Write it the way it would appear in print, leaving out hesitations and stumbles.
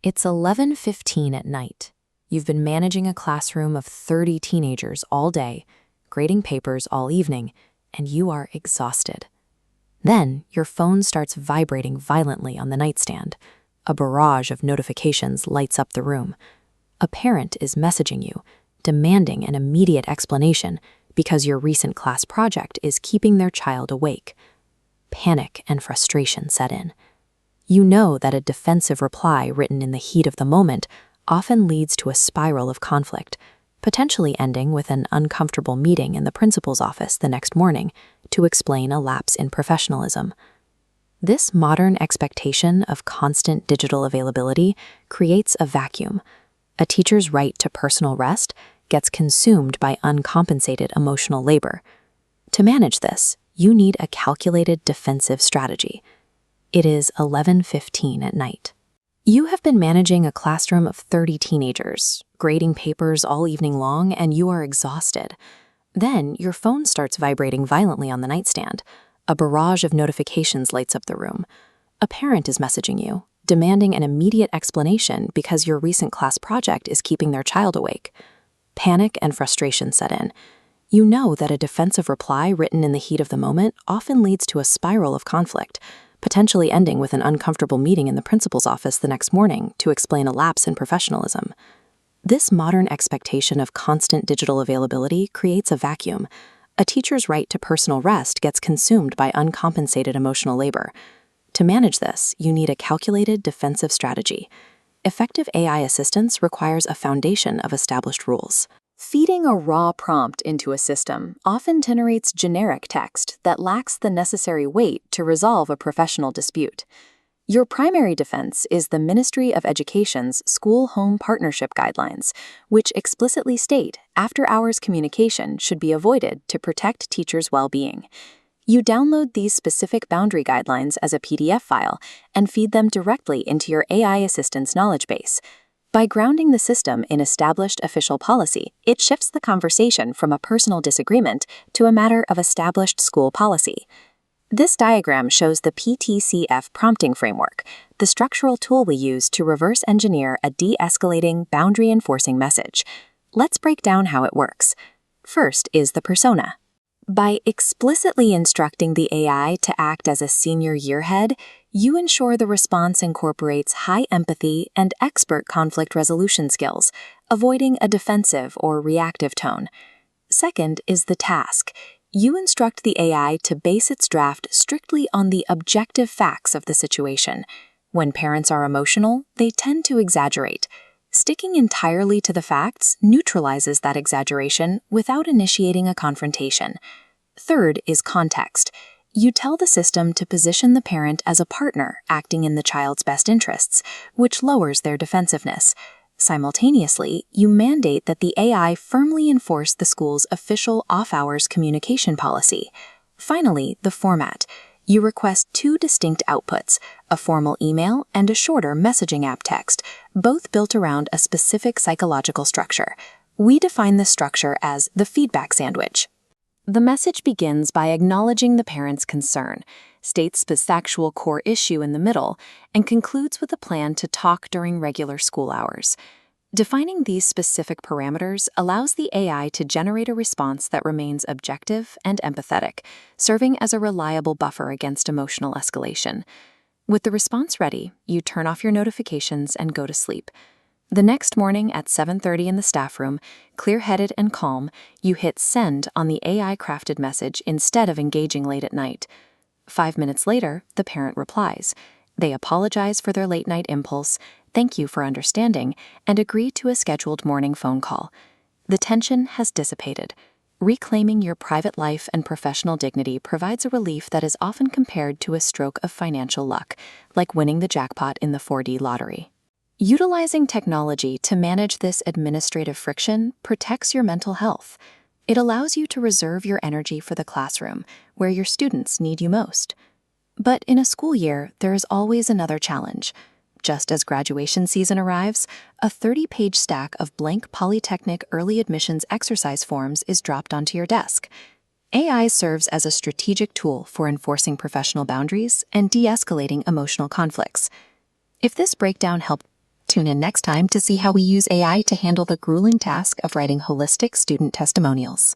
It's 11:15 at night. You've been managing a classroom of 30 teenagers all day, grading papers all evening, and you are exhausted. Then your phone starts vibrating violently on the nightstand. A barrage of notifications lights up the room. A parent is messaging you, demanding an immediate explanation because your recent class project is keeping their child awake. Panic and frustration set in. You know that a defensive reply written in the heat of the moment often leads to a spiral of conflict, potentially ending with an uncomfortable meeting in the principal's office the next morning to explain a lapse in professionalism. This modern expectation of constant digital availability creates a vacuum. A teacher's right to personal rest gets consumed by uncompensated emotional labor. To manage this, you need a calculated defensive strategy. It is 11:15 at night. You have been managing a classroom of 30 teenagers, grading papers all evening long, and you are exhausted. Then your phone starts vibrating violently on the nightstand. A barrage of notifications lights up the room. A parent is messaging you, demanding an immediate explanation because your recent class project is keeping their child awake. Panic and frustration set in. You know that a defensive reply written in the heat of the moment often leads to a spiral of conflict, potentially ending with an uncomfortable meeting in the principal's office the next morning to explain a lapse in professionalism. This modern expectation of constant digital availability creates a vacuum. A teacher's right to personal rest gets consumed by uncompensated emotional labor. To manage this, you need a calculated defensive strategy. Effective AI assistance requires a foundation of established rules. Feeding a raw prompt into a system often generates generic text that lacks the necessary weight to resolve a professional dispute. Your primary defense is the Ministry of Education's School-Home Partnership Guidelines, which explicitly state after-hours communication should be avoided to protect teachers' well-being. You download these specific boundary guidelines as a PDF file and feed them directly into your AI assistant's knowledge base. By grounding the system in established official policy, it shifts the conversation from a personal disagreement to a matter of established school policy. This diagram shows the PTCF prompting framework, the structural tool we use to reverse engineer a de-escalating, boundary-enforcing message. Let's break down how it works. First is the persona. By explicitly instructing the AI to act as a senior yearhead, you ensure the response incorporates high empathy and expert conflict resolution skills, avoiding a defensive or reactive tone. Second is the task. You instruct the AI to base its draft strictly on the objective facts of the situation. When parents are emotional, they tend to exaggerate. Sticking entirely to the facts neutralizes that exaggeration without initiating a confrontation. Third is context. You tell the system to position the parent as a partner acting in the child's best interests, which lowers their defensiveness. Simultaneously, you mandate that the AI firmly enforce the school's official off-hours communication policy. Finally, the format. You request two distinct outputs, a formal email and a shorter messaging app text, both built around a specific psychological structure. We define this structure as the feedback sandwich. The message begins by acknowledging the parent's concern, states the factual core issue in the middle, and concludes with a plan to talk during regular school hours. Defining these specific parameters allows the AI to generate a response that remains objective and empathetic, serving as a reliable buffer against emotional escalation. With the response ready, you turn off your notifications and go to sleep. The next morning at 7:30 in the staff room, clear-headed and calm, you hit send on the AI-crafted message instead of engaging late at night. 5 minutes later, the parent replies. They apologize for their late-night impulse, thank you for understanding, and agree to a scheduled morning phone call. The tension has dissipated. Reclaiming your private life and professional dignity provides a relief that is often compared to a stroke of financial luck, like winning the jackpot in the 4D lottery. Utilizing technology to manage this administrative friction protects your mental health. It allows you to reserve your energy for the classroom, where your students need you most. But in a school year, there is always another challenge. Just as graduation season arrives, a 30-page stack of blank Polytechnic early admissions exercise forms is dropped onto your desk. AI serves as a strategic tool for enforcing professional boundaries and de-escalating emotional conflicts. If this breakdown helped Tune in next time to see how we use AI to handle the grueling task of writing holistic student testimonials.